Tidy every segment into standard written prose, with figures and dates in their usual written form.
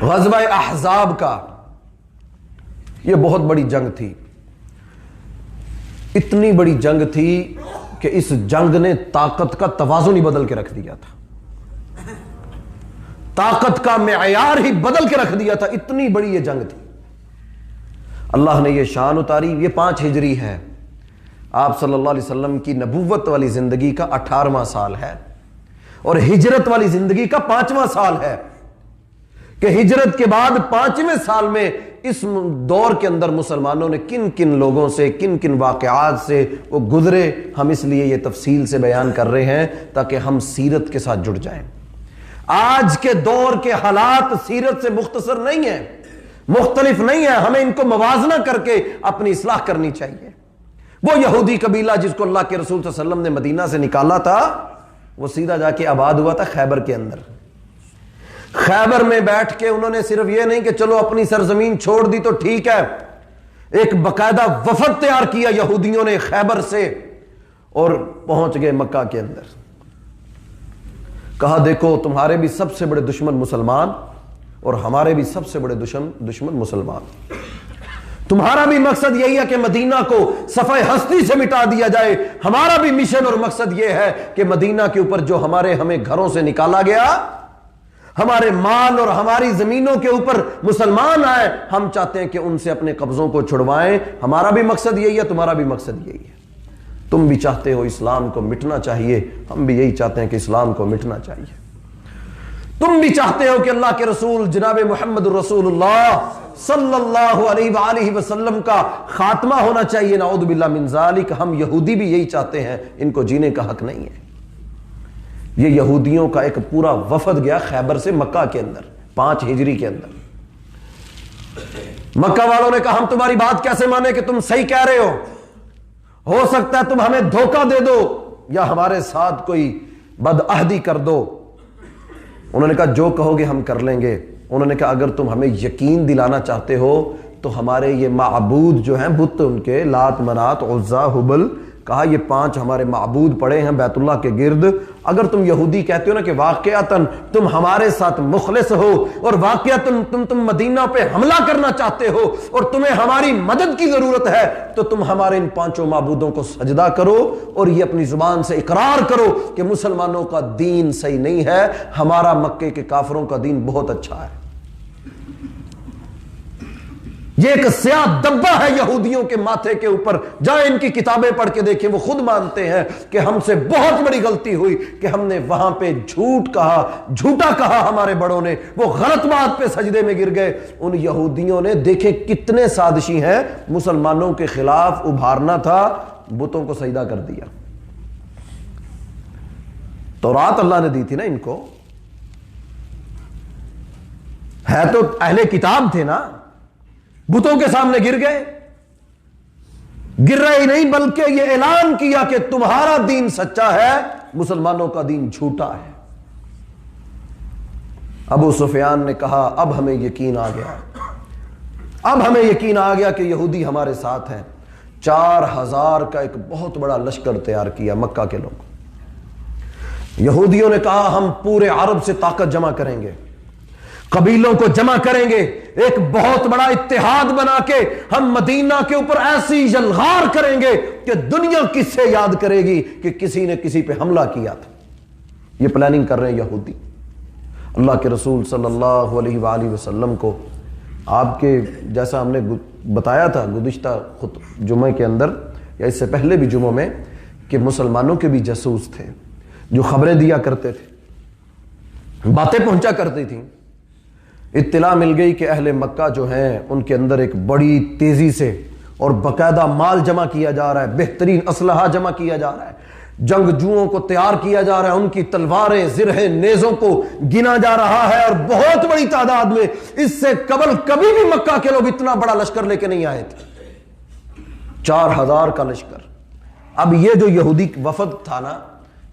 غزوہ احزاب کا یہ بہت بڑی جنگ تھی، اتنی بڑی جنگ تھی کہ اس جنگ نے طاقت کا توازن ہی بدل کے رکھ دیا تھا، طاقت کا معیار ہی بدل کے رکھ دیا تھا، اتنی بڑی یہ جنگ تھی۔ اللہ نے یہ شان اتاری، یہ 5 ہجری ہے، آپ صلی اللہ علیہ وسلم کی نبوت والی زندگی کا 18واں سال ہے اور ہجرت والی زندگی کا 5واں سال ہے، کہ ہجرت کے بعد 5ویں سال میں اس دور کے اندر مسلمانوں نے کن کن لوگوں سے، کن کن واقعات سے وہ گزرے، ہم اس لیے یہ تفصیل سے بیان کر رہے ہیں تاکہ ہم سیرت کے ساتھ جڑ جائیں۔ آج کے دور کے حالات سیرت سے مختصر نہیں ہیں، مختلف نہیں ہیں، ہمیں ان کو موازنہ کر کے اپنی اصلاح کرنی چاہیے۔ وہ یہودی قبیلہ جس کو اللہ کے رسول صلی اللہ علیہ وسلم نے مدینہ سے نکالا تھا، وہ سیدھا جا کے آباد ہوا تھا خیبر کے اندر۔ خیبر میں بیٹھ کے انہوں نے صرف یہ نہیں کہ چلو اپنی سرزمین چھوڑ دی تو ٹھیک ہے، ایک باقاعدہ وفد تیار کیا یہودیوں نے خیبر سے اور پہنچ گئے مکہ کے اندر۔ کہا دیکھو تمہارے بھی سب سے بڑے دشمن مسلمان اور ہمارے بھی سب سے بڑے دشمن مسلمان، تمہارا بھی مقصد یہی ہے کہ مدینہ کو صفحہ ہستی سے مٹا دیا جائے، ہمارا بھی مشن اور مقصد یہ ہے کہ مدینہ کے اوپر جو ہمیں گھروں سے نکالا گیا، ہمارے مال اور ہماری زمینوں کے اوپر مسلمان آئے، ہم چاہتے ہیں کہ ان سے اپنے قبضوں کو چھڑوائیں، ہمارا بھی مقصد یہی ہے، تمہارا بھی مقصد یہی ہے۔ تم بھی چاہتے ہو اسلام کو مٹنا چاہیے، ہم بھی یہی چاہتے ہیں کہ اسلام کو مٹنا چاہیے۔ تم بھی چاہتے ہو کہ اللہ کے رسول جناب محمد رسول اللہ صلی اللہ علیہ وآلہ وسلم کا خاتمہ ہونا چاہیے، نعوذ باللہ من ذالک۔ ہم یہودی بھی یہی چاہتے ہیں، ان کو جینے کا حق نہیں ہے۔ یہ یہودیوں کا ایک پورا وفد گیا خیبر سے مکہ کے اندر 5 ہجری کے اندر۔ مکہ والوں نے کہا ہم تمہاری بات کیسے مانے کہ تم صحیح کہہ رہے ہو سکتا ہے تم ہمیں دھوکہ دے دو یا ہمارے ساتھ کوئی بدعہدی کر دو۔ انہوں نے کہا جو کہو گے ہم کر لیں گے۔ انہوں نے کہا اگر تم ہمیں یقین دلانا چاہتے ہو تو ہمارے یہ معبود جو ہیں بت ان کے لات منات عزا حبل، کہا یہ 5 ہمارے معبود پڑے ہیں بیت اللہ کے گرد، اگر تم یہودی کہتے ہو نا کہ واقعتاً تم ہمارے ساتھ مخلص ہو اور واقعتاً تم مدینہ پہ حملہ کرنا چاہتے ہو اور تمہیں ہماری مدد کی ضرورت ہے تو تم ہمارے ان 5 معبودوں کو سجدہ کرو اور یہ اپنی زبان سے اقرار کرو کہ مسلمانوں کا دین صحیح نہیں ہے، ہمارا مکے کے کافروں کا دین بہت اچھا ہے۔ یہ ایک سیاہ دبا ہے یہودیوں کے ماتھے کے اوپر، جائیں ان کی کتابیں پڑھ کے دیکھیں، وہ خود مانتے ہیں کہ ہم سے بہت بڑی غلطی ہوئی کہ ہم نے وہاں پہ جھوٹا کہا ہمارے بڑوں نے، وہ غلط بات پہ سجدے میں گر گئے۔ ان یہودیوں نے دیکھیں کتنے سازشی ہیں، مسلمانوں کے خلاف ابھارنا تھا، بتوں کو سجدہ کر دیا۔ تورات اللہ نے دی تھی نا ان کو، ہے تو اہل کتاب تھے نا، بتوں کے سامنے گر گئے۔ گر رہے ہی نہیں بلکہ یہ اعلان کیا کہ تمہارا دین سچا ہے، مسلمانوں کا دین جھوٹا ہے۔ ابو سفیان نے کہا اب ہمیں یقین آ گیا، اب ہمیں یقین آ گیا کہ یہودی ہمارے ساتھ ہیں۔ 4000 کا ایک بہت بڑا لشکر تیار کیا مکہ کے لوگ۔ یہودیوں نے کہا ہم پورے عرب سے طاقت جمع کریں گے، قبیلوں کو جمع کریں گے، ایک بہت بڑا اتحاد بنا کے ہم مدینہ کے اوپر ایسی یلغار کریں گے کہ دنیا کس سے یاد کرے گی کہ کسی نے کسی پہ حملہ کیا تھا۔ یہ پلاننگ کر رہے ہیں یہودی۔ اللہ کے رسول صلی اللہ علیہ وآلہ وسلم کو آپ کے جیسا ہم نے بتایا تھا گزشتہ جمعے کے اندر یا اس سے پہلے بھی جمعوں میں کہ مسلمانوں کے بھی جاسوس تھے جو خبریں دیا کرتے تھے، باتیں پہنچا کرتی تھیں۔ اطلاع مل گئی کہ اہل مکہ جو ہیں ان کے اندر ایک بڑی تیزی سے اور باقاعدہ مال جمع کیا جا رہا ہے، بہترین اسلحہ جمع کیا جا رہا ہے، جنگجوؤں کو تیار کیا جا رہا ہے، ان کی تلواریں زرہیں نیزوں کو گنا جا رہا ہے اور بہت بڑی تعداد میں۔ اس سے قبل کبھی بھی مکہ کے لوگ اتنا بڑا لشکر لے کے نہیں آئے تھے، 4000 کا لشکر۔ اب یہ جو یہودی وفد تھا نا،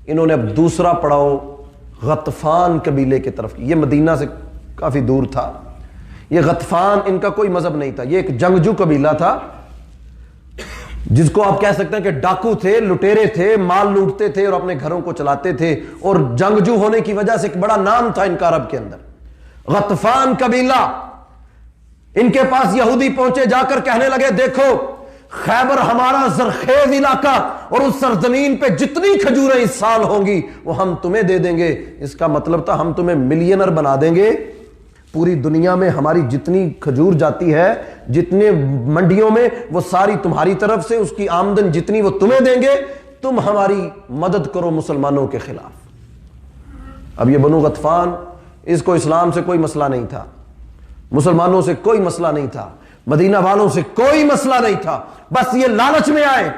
انہوں نے اب دوسرا پڑاؤ غطفان قبیلے کی طرف کی۔ یہ مدینہ سے کافی دور تھا، یہ غطفان ان کا کوئی مذہب نہیں تھا، یہ ایک جنگجو قبیلہ تھا جس کو آپ کہہ سکتے ہیں کہ ڈاکو تھے، لٹیرے تھے، مال لوٹتے تھے اور اپنے گھروں کو چلاتے تھے، اور جنگجو ہونے کی وجہ سے ایک بڑا نام تھا ان کا عرب کے اندر۔ غطفان قبیلہ، ان کے پاس یہودی پہنچے، جا کر کہنے لگے دیکھو خیبر ہمارا زرخیز علاقہ، اور اس سرزمین پہ جتنی کھجوریں اس سال ہوں گی وہ ہم تمہیں دے دیں گے۔ اس کا مطلب تھا ہم تمہیں ملینر بنا دیں گے، پوری دنیا میں ہماری جتنی کھجور جاتی ہے، جتنے منڈیوں میں، وہ ساری تمہاری طرف سے، اس کی آمدن جتنی وہ تمہیں دیں گے، تم ہماری مدد کرو مسلمانوں کے خلاف۔ اب یہ بنو غطفان، اس کو اسلام سے کوئی مسئلہ نہیں تھا، مسلمانوں سے کوئی مسئلہ نہیں تھا، مدینہ والوں سے کوئی مسئلہ نہیں تھا، بس یہ لالچ میں آئے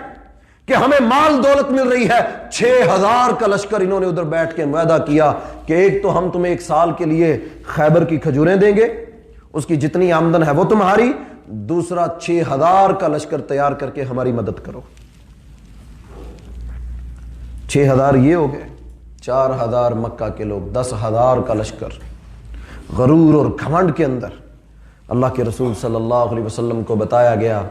کہ ہمیں مال دولت مل رہی ہے۔ 6000 کا لشکر انہوں نے ادھر بیٹھ کے معاہدہ کیا کہ ایک تو ہم تمہیں 1 سال کے لیے خیبر کی کھجوریں دیں گے، اس کی جتنی آمدن ہے وہ تمہاری، دوسرا 6000 کا لشکر تیار کر کے ہماری مدد کرو۔ 6000 یہ ہو گئے، 4000 مکہ کے لوگ، 10,000 کا لشکر، غرور اور گھمنڈ کے اندر۔ اللہ کے رسول صلی اللہ علیہ وسلم کو بتایا گیا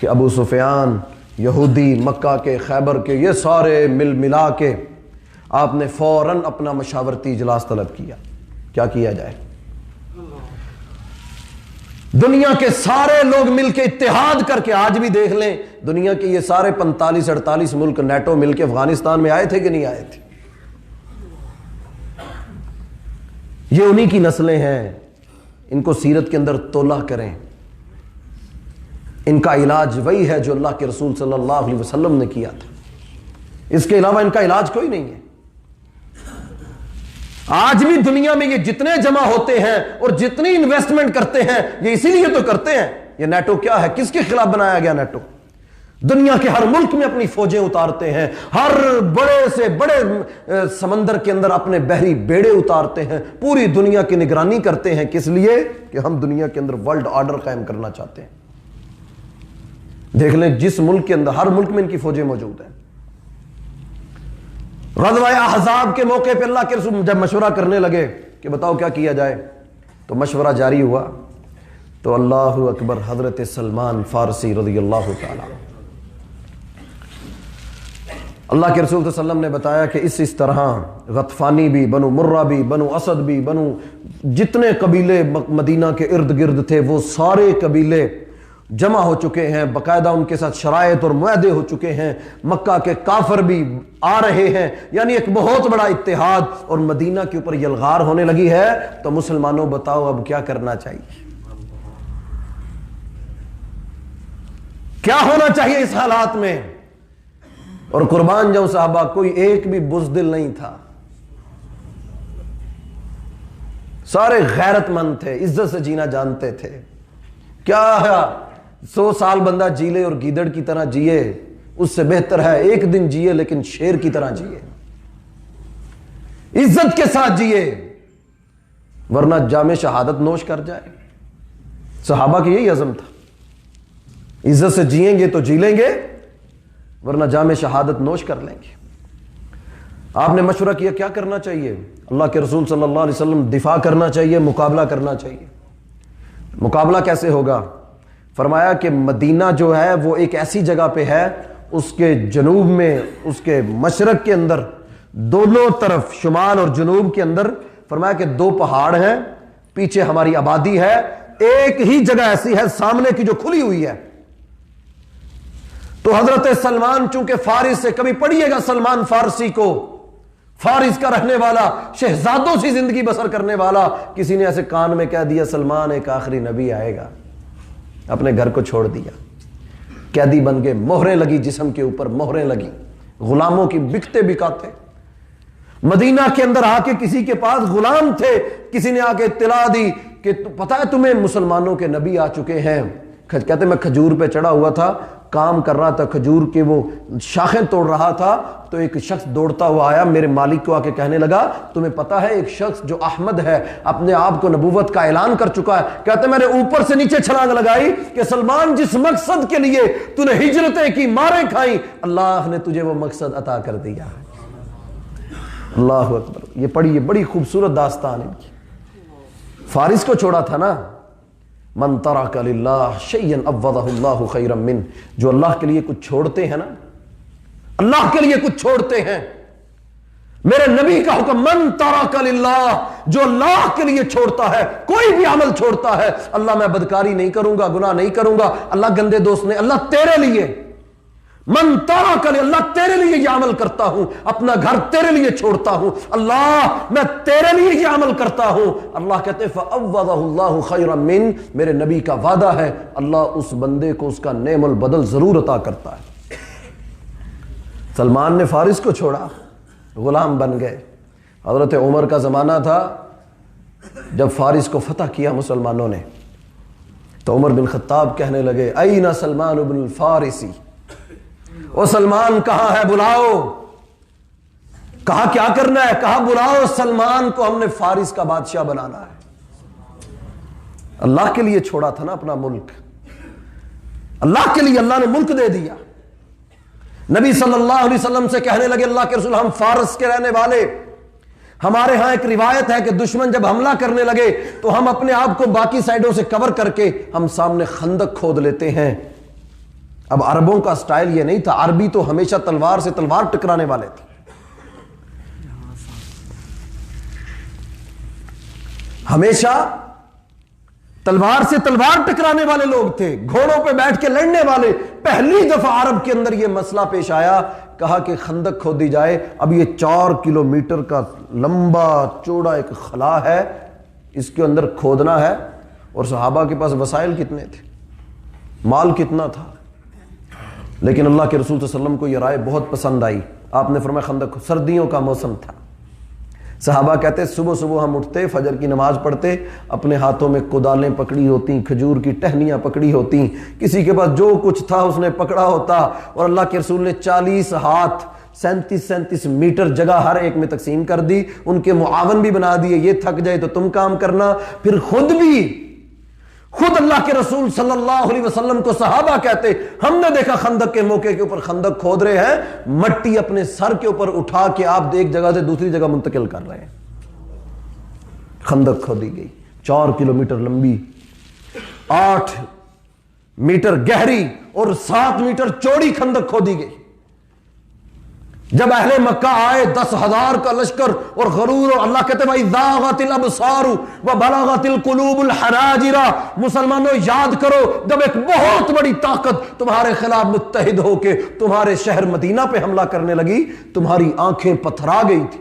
کہ ابو سفیان، یہودی، مکہ کے، خیبر کے، یہ سارے ملا کے آپ نے فوراً اپنا مشاورتی اجلاس طلب کیا، کیا کیا جائے۔ دنیا کے سارے لوگ مل کے اتحاد کر کے، آج بھی دیکھ لیں دنیا کے یہ سارے 45-48 ملک نیٹو مل کے افغانستان میں آئے تھے کہ نہیں آئے تھے؟ یہ انہی کی نسلیں ہیں، ان کو سیرت کے اندر تولا کریں، ان کا علاج وہی ہے جو اللہ کے رسول صلی اللہ علیہ وسلم نے کیا تھا، اس کے علاوہ ان کا علاج کوئی نہیں ہے۔ آج بھی دنیا میں یہ جتنے جمع ہوتے ہیں اور جتنی انویسٹمنٹ کرتے ہیں، یہ اسی لیے تو کرتے ہیں۔ یہ نیٹو کیا ہے؟ کس کے خلاف بنایا گیا نیٹو؟ دنیا کے ہر ملک میں اپنی فوجیں اتارتے ہیں، ہر بڑے سے بڑے سمندر کے اندر اپنے بحری بیڑے اتارتے ہیں، پوری دنیا کی نگرانی کرتے ہیں۔ کس لیے؟ کہ ہم دنیا کے اندر ورلڈ آرڈر قائم کرنا چاہتے ہیں۔ دیکھ لیں جس ملک کے اندر، ہر ملک میں ان کی فوجیں موجود ہیں۔ غزوہ احزاب کے موقع پہ اللہ کے رسول جب مشورہ کرنے لگے کہ بتاؤ کیا کیا جائے، تو مشورہ جاری ہوا تو اللہ اکبر، حضرت سلمان فارسی رضی اللہ تعالی، اللہ کے رسول صلی اللہ علیہ وسلم نے بتایا کہ اس طرح غطفانی بھی، بنو مرہ بھی، بنو اسد بھی، جتنے قبیلے مدینہ کے ارد گرد تھے وہ سارے قبیلے جمع ہو چکے ہیں، باقاعدہ ان کے ساتھ شرائط اور معاہدے ہو چکے ہیں، مکہ کے کافر بھی آ رہے ہیں، یعنی ایک بہت بڑا اتحاد، اور مدینہ کے اوپر یلغار ہونے لگی ہے۔ تو مسلمانوں بتاؤ اب کیا کرنا چاہیے، کیا ہونا چاہیے اس حالات میں؟ اور قربان جاؤں صحابہ، کوئی ایک بھی بزدل نہیں تھا، سارے غیرت مند تھے، عزت سے جینا جانتے تھے۔ کیا ہے 100 سال بندہ جی لے اور گیدڑ کی طرح جیے، اس سے بہتر ہے ایک دن جیے لیکن شیر کی طرح جیے، عزت کے ساتھ جیے، ورنہ جام شہادت نوش کر جائے۔ صحابہ کی یہی عزم تھا، عزت سے جیئیں گے تو جی لیں گے، ورنہ جام شہادت نوش کر لیں گے۔ آپ نے مشورہ کیا کیا کرنا چاہیے؟ اللہ کے رسول صلی اللہ علیہ وسلم، دفاع کرنا چاہیے، مقابلہ کرنا چاہیے۔ مقابلہ کیسے ہوگا؟ فرمایا کہ مدینہ جو ہے وہ ایک ایسی جگہ پہ ہے، اس کے جنوب میں، اس کے مشرق کے اندر، دونوں طرف شمال اور جنوب کے اندر، فرمایا کہ 2 پہاڑ ہیں، پیچھے ہماری آبادی ہے، ایک ہی جگہ ایسی ہے سامنے کی جو کھلی ہوئی ہے۔ تو حضرت سلمان چونکہ فارس سے، کبھی پڑھیے گا سلمان فارسی کو، فارس کا رہنے والا، شہزادوں سی زندگی بسر کرنے والا، کسی نے ایسے کان میں کہہ دیا سلمان ایک آخری نبی آئے گا، اپنے گھر کو چھوڑ دیا، قیدی بن گئے، مہریں لگی جسم کے اوپر، مہریں لگی، غلاموں کی بکتے بکاتے۔ مدینہ کے اندر آ کے کسی کے پاس غلام تھے، کسی نے آ کے اطلاع دی کہ پتہ ہے تمہیں مسلمانوں کے نبی آ چکے ہیں؟ کہتے میں کھجور پہ چڑھا ہوا تھا، کام کر رہا تھا، کھجور کے وہ شاخیں توڑ رہا تھا، تو ایک شخص دوڑتا ہوا آیا، میرے مالک کو آ کے کہنے لگا تمہیں پتہ ہے ایک شخص جو احمد ہے اپنے آپ کو نبوت کا اعلان کر چکا ہے۔ کہتے میں نے اوپر سے نیچے چھلانگ لگائی کہ سلمان جس مقصد کے لیے تو نے ہجرتیں کی، ماریں کھائیں، اللہ نے تجھے وہ مقصد عطا کر دیا۔ اللہ اکبر، یہ پڑھی، یہ بڑی خوبصورت داستان ان کی۔ فارس کو چھوڑا تھا نا، من ترک للہ شیئا عوضہ اللہ خیرا من، جو اللہ کے لیے کچھ چھوڑتے ہیں نا، اللہ کے لیے کچھ چھوڑتے ہیں، میرے نبی کا حکم من ترک للہ، جو اللہ کے لیے چھوڑتا ہے، کوئی بھی عمل چھوڑتا ہے، اللہ میں بدکاری نہیں کروں گا، گناہ نہیں کروں گا، اللہ گندے دوست نے، اللہ تیرے لیے، من ترک للہ، اللہ تیرے لیے یہ عمل کرتا ہوں، اپنا گھر تیرے لیے چھوڑتا ہوں، اللہ میں تیرے لیے یہ عمل کرتا ہوں، اللہ کہتے ہیں فَأَوَّضَهُ اللَّهُ خَيْرًا مِّن، میرے نبی کا وعدہ ہے اللہ اس بندے کو اس کا نعم البدل ضرور عطا کرتا ہے۔ سلمان نے فارس کو چھوڑا، غلام بن گئے۔ حضرت عمر کا زمانہ تھا جب فارس کو فتح کیا مسلمانوں نے، تو عمر بن خطاب کہنے لگے اینا سلمان بن الفارسی، او سلمان کہاں ہے، بلاؤ۔ کہا کیا کرنا ہے، کہا بلاؤ سلمان کو، ہم نے فارس کا بادشاہ بنانا ہے۔ اللہ کے لیے چھوڑا تھا نا اپنا ملک، اللہ کے لیے اللہ نے ملک دے دیا۔ نبی صلی اللہ علیہ وسلم سے کہنے لگے اللہ کے رسول ہم فارس کے رہنے والے، ہمارے ہاں ایک روایت ہے کہ دشمن جب حملہ کرنے لگے تو ہم اپنے آپ کو باقی سائڈوں سے کور کر کے ہم سامنے خندق کھود لیتے ہیں۔ اب عربوں کا سٹائل یہ نہیں تھا، عربی تو ہمیشہ تلوار سے تلوار ٹکرانے والے تھے، ہمیشہ تلوار سے تلوار ٹکرانے والے لوگ تھے، گھوڑوں پہ بیٹھ کے لڑنے والے۔ پہلی دفعہ عرب کے اندر یہ مسئلہ پیش آیا، کہا کہ خندق کھودی جائے۔ اب یہ 4 کلومیٹر کا لمبا چوڑا ایک خلا ہے، اس کے اندر کھودنا ہے، اور صحابہ کے پاس وسائل کتنے تھے، مال کتنا تھا، لیکن اللہ کے رسول صلی اللہ علیہ وسلم کو یہ رائے بہت پسند آئی۔ آپ نے فرمایا خندق، سردیوں کا موسم تھا، صحابہ کہتے صبح صبح ہم اٹھتے، فجر کی نماز پڑھتے، اپنے ہاتھوں میں کدالیں پکڑی ہوتی، کھجور کی ٹہنیاں پکڑی ہوتی، کسی کے پاس جو کچھ تھا اس نے پکڑا ہوتا، اور اللہ کے رسول نے 40 ہاتھ 37 میٹر جگہ ہر ایک میں تقسیم کر دی، ان کے معاون بھی بنا دیے، یہ تھک جائے تو تم کام کرنا، پھر خود اللہ کے رسول صلی اللہ علیہ وسلم کو صحابہ کہتے ہم نے دیکھا خندق کے موقع کے اوپر خندق کھود رہے ہیں، مٹی اپنے سر کے اوپر اٹھا کے آپ ایک جگہ سے دوسری جگہ منتقل کر رہے ہیں۔ خندق کھودی گئی، 4 کلومیٹر لمبی، 8 میٹر گہری اور 7 میٹر چوڑی خندق کھودی گئی۔ جب اہل مکہ آئے 10,000 کا لشکر اور غرور، اور اللہ کہتے ہیں زاغت الابصار وبلغت القلوب الحناجر، مسلمانوں یاد کرو جب ایک بہت بڑی طاقت تمہارے خلاف متحد ہو کے تمہارے شہر مدینہ پہ حملہ کرنے لگی، تمہاری آنکھیں پتھرا گئی تھی،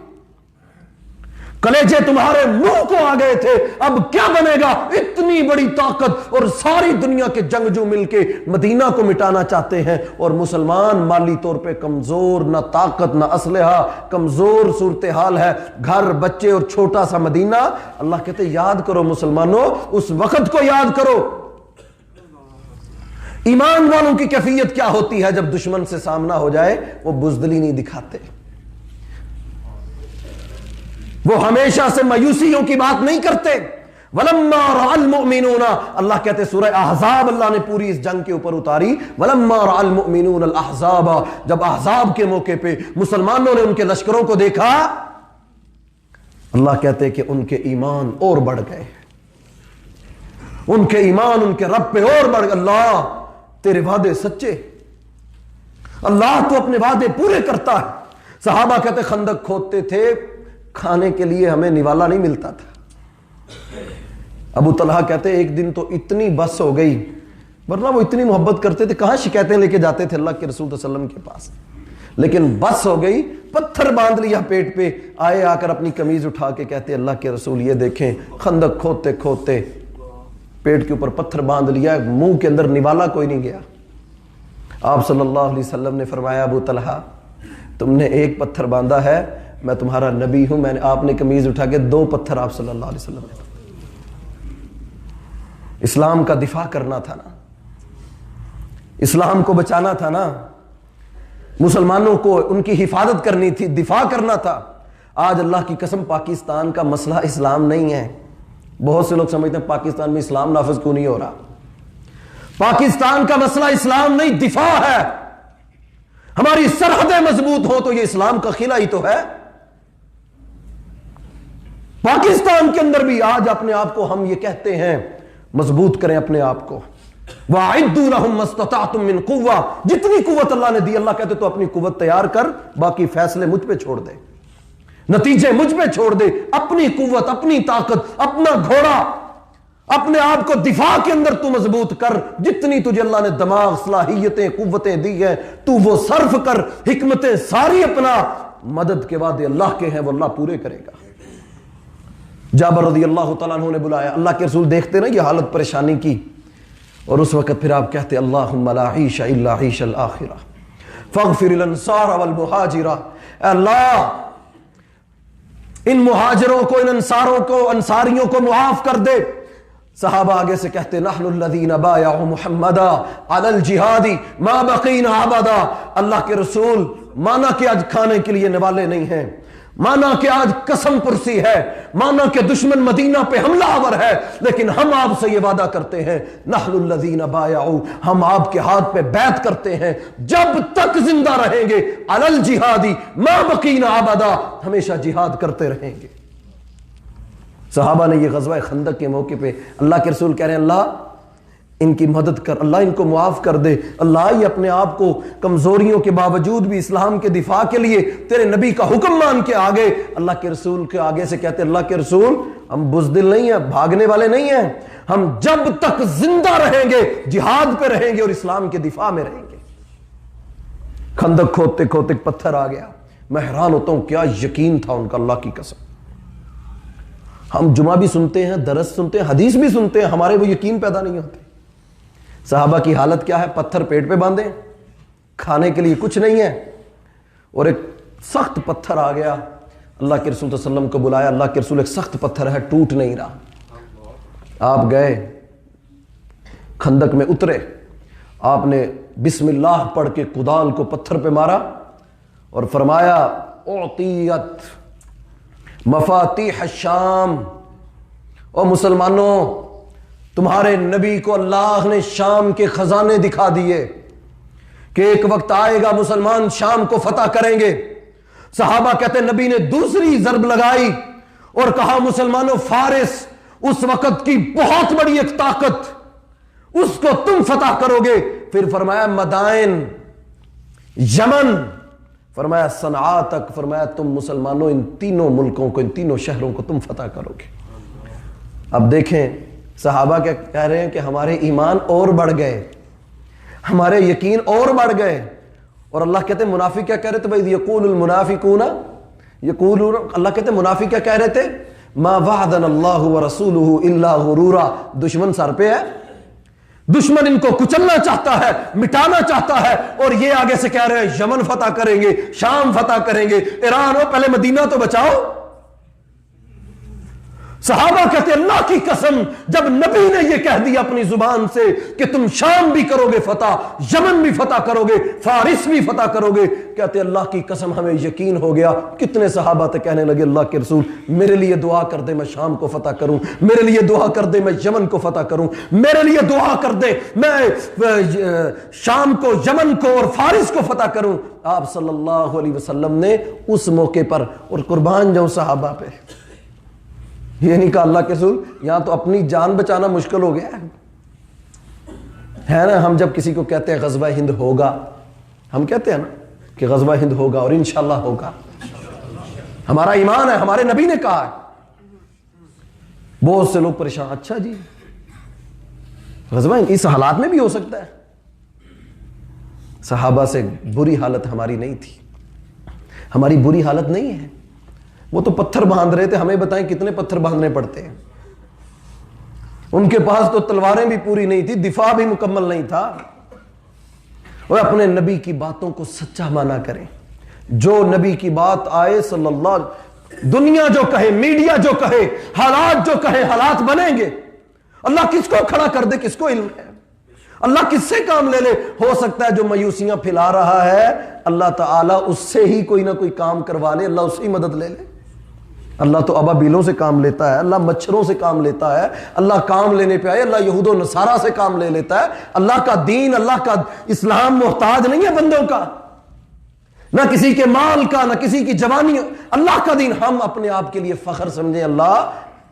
کلیجے تمہارے منہ کو آ گئے تھے، اب کیا بنے گا؟ اتنی بڑی طاقت اور ساری دنیا کے جنگجو مل کے مدینہ کو مٹانا چاہتے ہیں، اور مسلمان مالی طور پہ کمزور، نہ طاقت نہ اسلحہ، کمزور صورتحال ہے، گھر بچے اور چھوٹا سا مدینہ۔ اللہ کہتے یاد کرو مسلمانوں، اس وقت کو یاد کرو۔ ایمان والوں کی کیفیت کیا ہوتی ہے جب دشمن سے سامنا ہو جائے؟ وہ بزدلی نہیں دکھاتے، وہ ہمیشہ سے مایوسیوں کی بات نہیں کرتے۔ وَلَمَّا رَأَى الْمُؤْمِنُونَ، اللہ کہتے سورہ احزاب اللہ نے پوری اس جنگ کے اوپر اتاری، وَلَمَّا رَأَى الْمُؤْمِنُونَ الْأَحْزَابَ، جب احزاب کے موقع پہ مسلمانوں نے ان کے لشکروں کو دیکھا، اللہ کہتے کہ ان کے ایمان اور بڑھ گئے، ان کے ایمان ان کے رب پہ اور بڑھ گئے۔ اللہ تیرے وعدے سچے، اللہ تو اپنے وعدے پورے کرتا ہے۔ صحابہ کہتے خندق کھودتے تھے، کھانے کے لیے ہمیں نوالا نہیں ملتا تھا۔ ابو طلحہ کہتے ایک دن تو اتنی بس ہو گئی، ورنہ وہ اتنی محبت کرتے تھے، کہاں شکایتیں لے کے جاتے تھے اللہ کے رسول صلی اللہ علیہ وسلم کے پاس، لیکن بس ہو گئی، پتھر باندھ لیا پیٹ پہ، آئے آ کر اپنی قمیض اٹھا کے کہتے اللہ کے رسول یہ دیکھیں، خندق کھودتے کھودتے پیٹ کے اوپر پتھر باندھ لیا، منہ کے اندر نوالا کوئی نہیں گیا۔ آپ صلی اللہ علیہ وسلم نے فرمایا ابو طلحہ تم نے ایک پتھر باندھا ہے، میں تمہارا نبی ہوں، میں نے آپ نے قمیض اٹھا کے 2 پتھر آپ صلی اللہ علیہ وسلم نے۔ اسلام کا دفاع کرنا تھا نا، اسلام کو بچانا تھا نا، مسلمانوں کو ان کی حفاظت کرنی تھی، دفاع کرنا تھا۔ آج اللہ کی قسم پاکستان کا مسئلہ اسلام نہیں ہے۔ بہت سے لوگ سمجھتے ہیں پاکستان میں اسلام نافذ کیوں نہیں ہو رہا۔ پاکستان کا مسئلہ اسلام نہیں، دفاع ہے۔ ہماری سرحدیں مضبوط ہو تو یہ اسلام کا قلعہ ہی تو ہے۔ پاکستان کے اندر بھی آج اپنے آپ کو ہم یہ کہتے ہیں مضبوط کریں اپنے آپ کو، وَأَعِدُّوا لَهُم مَّا اسْتَطَعْتُم مِّن قُوَّةٍ، جتنی قوت اللہ نے دی اللہ کہتے تو اپنی قوت تیار کر، باقی فیصلے مجھ پہ چھوڑ دے۔ نتیجے مجھ پہ چھوڑ دے، اپنی قوت، اپنی طاقت، اپنا گھوڑا، اپنے آپ کو دفاع کے اندر تو مضبوط کر، جتنی تجھے اللہ نے دماغ، صلاحیتیں، قوتیں دی ہیں تو وہ صرف کر، حکمتیں ساری اپنا، مدد کے وعدے اللہ کے ہیں، وہ اللہ پورے کرے گا۔ جابر رضی اللہ تعالیٰ عنہ نے بلایا، اللہ کے رسول دیکھتے نا یہ حالت پریشانی کی، اور اس وقت پھر آپ کہتے اللہم لا عیش الا عیش الآخرہ فاغفر الانصار والمہاجرہ، اے اللہ ان مہاجروں کو، ان انصاروں کو، انصاریوں کو معاف کر دے۔ صحابہ آگے سے کہتے نحن الذین بایعوا محمدا علی الجہاد ما بقینا ابدا، اللہ کے رسول مانا کہ آج کھانے کے لیے نوالے نہیں ہیں، مانا کہ آج قسم پرسی ہے، مانا کہ دشمن مدینہ پہ حملہ آور ہے، لیکن ہم آپ سے یہ وعدہ کرتے ہیں نحن الذین بایعوا، ہم آپ کے ہاتھ پہ بیعت کرتے ہیں جب تک زندہ رہیں گے، علی الجہاد ما بقینا ابدا، ہمیشہ جہاد کرتے رہیں گے۔ صحابہ نے یہ غزوہ خندق کے موقع پہ اللہ کے رسول کہہ رہے ہیں اللہ ان کی مدد کر، اللہ ان کو معاف کر دے، اللہ یہ اپنے آپ کو کمزوریوں کے باوجود بھی اسلام کے دفاع کے لیے تیرے نبی کا حکم مان کے آگے، اللہ کے رسول کے آگے سے کہتے اللہ کے رسول ہم بزدل نہیں ہیں، بھاگنے والے نہیں ہیں، ہم جب تک زندہ رہیں گے جہاد پہ رہیں گے اور اسلام کے دفاع میں رہیں گے۔ خندق کھودتے کھودتے پتھر آ گیا، میں حیران ہوتا ہوں کیا یقین تھا ان کا، اللہ کی قسم۔ ہم جمعہ بھی سنتے ہیں، درس سنتے ہیں، حدیث بھی سنتے ہیں، ہمارے وہ یقین پیدا نہیں ہوتے۔ صحابہ کی حالت کیا ہے، پتھر پیٹ پہ باندھے، کھانے کے لیے کچھ نہیں ہے، اور ایک سخت پتھر آ گیا، اللہ کے رسول صلی اللہ علیہ وسلم کو بلایا، اللہ کے رسول ایک سخت پتھر ہے، ٹوٹ نہیں رہا۔ آپ گئے خندق میں اترے، آپ نے بسم اللہ پڑھ کے کدال کو پتھر پہ مارا اور فرمایا اعطیت مفاتیح الشام، او مسلمانوں تمہارے نبی کو اللہ نے شام کے خزانے دکھا دیے کہ ایک وقت آئے گا مسلمان شام کو فتح کریں گے۔ صحابہ کہتے نبی نے دوسری ضرب لگائی اور کہا مسلمانوں فارس اس وقت کی بہت بڑی ایک طاقت، اس کو تم فتح کرو گے۔ پھر فرمایا مدائن، یمن، فرمایا صنعاء تک، فرمایا تم مسلمانوں ان تینوں ملکوں کو، ان تینوں شہروں کو تم فتح کرو گے۔ اب دیکھیں صحابہ کیا کہہ رہے ہیں کہ ہمارے ایمان اور بڑھ گئے، ہمارے یقین اور بڑھ گئے، اور اللہ کہتے ہیں منافق کیا کہہ رہے تھے، بھائی یقول المنافقون یقولون، اللہ کہتے ہیں منافق کیا کہہ رہے تھے، ما وعدنا اللہ ورسولہ الا غرورا، دشمن سر پہ ہے، دشمن ان کو کچلنا چاہتا ہے، مٹانا چاہتا ہے، اور یہ آگے سے کہہ رہے ہیں یمن فتح کریں گے، شام فتح کریں گے، ایران ہو پہلے مدینہ تو بچاؤ۔ صحابہ کہتے اللہ کی قسم جب نبی نے یہ کہہ دیا اپنی زبان سے کہ تم شام بھی کرو گے فتح، یمن بھی فتح کرو گے، فارس بھی فتح کرو گے، کہتے اللہ کی قسم ہمیں یقین ہو گیا۔ کتنے صحابہ تھے کہنے لگے اللہ کے رسول میرے لیے دعا کر دے میں شام کو فتح کروں، میرے لیے دعا کر دے میں یمن کو فتح کروں، میرے لیے دعا کر دے میں شام کو، یمن کو اور فارس کو فتح کروں۔ آپ صلی اللہ علیہ وسلم نے اس موقع پر، اور قربان جاؤں صحابہ پہ، یہ نہیں کہا اللہ کے رسول یہاں تو اپنی جان بچانا مشکل ہو گیا ہے نا۔ ہم جب کسی کو کہتے ہیں غزوہ ہند ہوگا، ہم کہتے ہیں نا کہ غزوہ ہند ہوگا اور انشاءاللہ ہوگا، ہمارا ایمان ہے، ہمارے نبی نے کہا ہے۔ بہت سے لوگ پریشان، اچھا جی غزوہ ہند اس حالات میں بھی ہو سکتا ہے۔ صحابہ سے بری حالت ہماری نہیں تھی، ہماری بری حالت نہیں ہے، وہ تو پتھر باندھ رہے تھے، ہمیں بتائیں کتنے پتھر باندھنے پڑتے ہیں۔ ان کے پاس تو تلواریں بھی پوری نہیں تھی، دفاع بھی مکمل نہیں تھا۔ اور اپنے نبی کی باتوں کو سچا مانا کریں، جو نبی کی بات آئے صلی اللہ علیہ وسلم، دنیا جو کہے، میڈیا جو کہے، حالات جو کہے، حالات بنیں گے۔ اللہ کس کو کھڑا کر دے، کس کو علم ہے، اللہ کس سے کام لے لے۔ ہو سکتا ہے جو مایوسیاں پھیلا رہا ہے اللہ تعالیٰ اس سے ہی کوئی نہ کوئی کام کروا لے، اللہ اس سے ہی مدد لے لے۔ اللہ تو ابابیلوں سے کام لیتا ہے، اللہ مچھروں سے کام لیتا ہے، اللہ کام لینے پہ آئے، اللہ یہود و نصارہ سے کام لے لیتا ہے۔ اللہ کا دین، اللہ کا اسلام محتاج نہیں ہے بندوں کا، نہ کسی کے مال کا، نہ کسی کی جوانی، اللہ کا دین۔ ہم اپنے آپ کے لیے فخر سمجھیں اللہ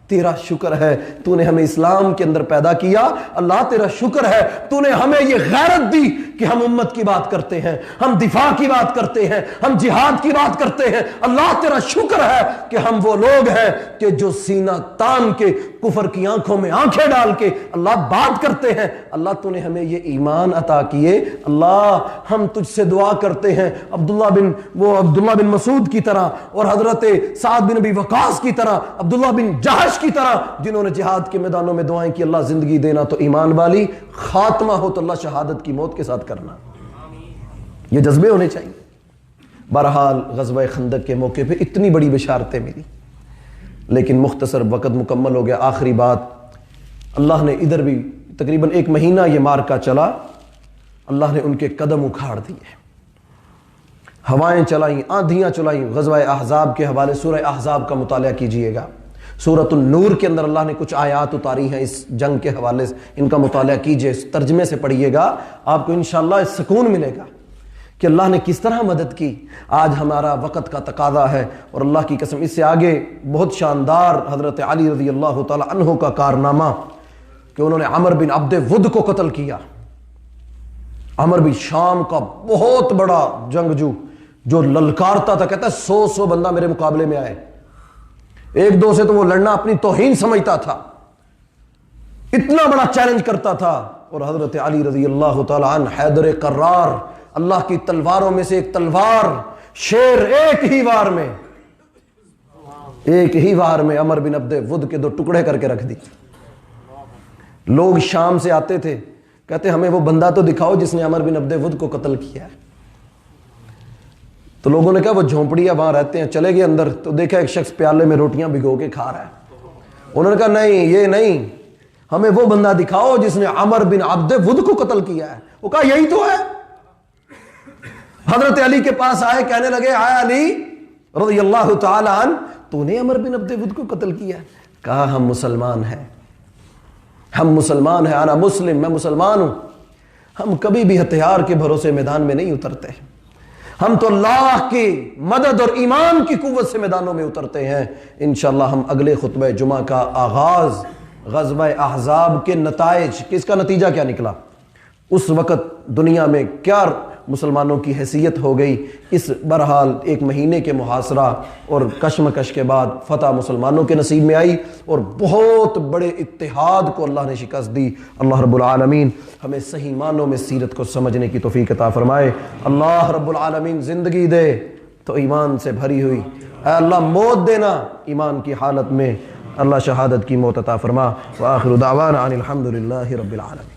تیرا شکر ہے تو نے ہمیں اسلام کے اندر پیدا کیا، اللہ تیرا شکر ہے تو نے ہمیں یہ غیرت دی کہ ہم امت کی بات کرتے ہیں، ہم دفاع کی بات کرتے ہیں، ہم جہاد کی بات کرتے ہیں۔ اللہ تیرا شکر ہے کہ ہم وہ لوگ ہیں کہ جو سینہ تان کے کفر کی آنکھوں میں آنکھیں ڈال کے اللہ بات کرتے ہیں۔ اللہ تو نے ہمیں یہ ایمان عطا کیے۔ اللہ ہم تجھ سے دعا کرتے ہیں عبداللہ بن مسعود کی طرح اور حضرت سعد بن ابی وقاص کی طرح، عبداللہ بن جہش کی طرح، جنہوں نے جہاد کے میدانوں میں دعائیں کی اللہ زندگی دینا تو ایمان والی، خاتمہ ہو تو اللہ شہادت کی موت کے ساتھ کرنا۔ یہ جذبے ہونے چاہیے۔ بہرحال غزوہ خندق کے موقع پہ اتنی بڑی بشارتیں ملی، لیکن مختصر وقت مکمل ہو گیا۔ آخری بات، اللہ نے ادھر بھی تقریباً 1 مہینہ یہ مارکا چلا، اللہ نے ان کے قدم اکھاڑ دیے، ہوائیں چلائیں، آندھیاں چلائیں۔ غزوہ احزاب کے حوالے سورہ احزاب کا مطالعہ کیجئے گا، سورۃ النور کے اندر اللہ نے کچھ آیات اتاری ہیں اس جنگ کے حوالے سے، ان کا مطالعہ کیجئے، اس ترجمے سے پڑھیے گا، آپ کو انشاءاللہ اس سکون ملے گا کہ اللہ نے کس طرح مدد کی۔ آج ہمارا وقت کا تقاضا ہے، اور اللہ کی قسم اس سے آگے بہت شاندار حضرت علی رضی اللہ تعالی عنہ کا کارنامہ کہ انہوں نے عمر بن عبد ود کو قتل کیا۔ عمر بن شام کا بہت بڑا جنگجو جو للکارتا تھا، کہتا ہے 100 بندہ میرے مقابلے میں آئے، 1-2 سے تو وہ لڑنا اپنی توہین سمجھتا تھا، اتنا بڑا چیلنج کرتا تھا۔ اور حضرت علی رضی اللہ تعالی عنہ حیدر قرار، اللہ کی تلواروں میں سے ایک تلوار، شیر ایک ہی وار میں عمر بن عبد ود کے 2 ٹکڑے کر کے رکھ دی۔ لوگ شام سے آتے تھے، کہتے ہمیں وہ بندہ تو دکھاؤ جس نے عمر بن عبد ود کو قتل کیا ہے۔ تو لوگوں نے کہا وہ جھونپڑیاں وہاں رہتے ہیں، چلے گئے اندر تو دیکھا ایک شخص پیالے میں روٹیاں بھگو کے کھا رہا ہے۔ انہوں نے کہا نہیں، یہ نہیں، ہمیں وہ بندہ دکھاؤ جس نے عمر بن عبد ود کو قتل کیا ہے۔ وہ کہا یہی تو ہے۔ حضرت علی کے پاس آئے، کہنے لگے اے علی رضی اللہ تعالی عنہ، تو نے عمر بن عبد ود کو قتل کیا ہے؟ کہا ہم مسلمان ہیں، انا مسلم، میں مسلمان ہوں، ہم کبھی بھی ہتھیار کے بھروسے میدان میں نہیں اترتے، ہم تو اللہ کی مدد اور ایمان کی قوت سے میدانوں میں اترتے ہیں۔ انشاءاللہ ہم اگلے خطبہ جمعہ کا آغاز غزوہ احزاب کے نتائج، کس کا نتیجہ کیا نکلا، اس وقت دنیا میں کیا مسلمانوں کی حیثیت ہو گئی، اس بہرحال 1 مہینے کے محاصرہ اور کشمکش کے بعد فتح مسلمانوں کے نصیب میں آئی اور بہت بڑے اتحاد کو اللہ نے شکست دی۔ اللہ رب العالمین ہمیں صحیح معنوں میں سیرت کو سمجھنے کی توفیق عطا فرمائے۔ اللہ رب العالمین زندگی دے تو ایمان سے بھری ہوئی، اے اللہ موت دینا ایمان کی حالت میں، اللہ شہادت کی موت عطا فرما۔ وآخر دعوانا ان الحمد للہ رب العالمین۔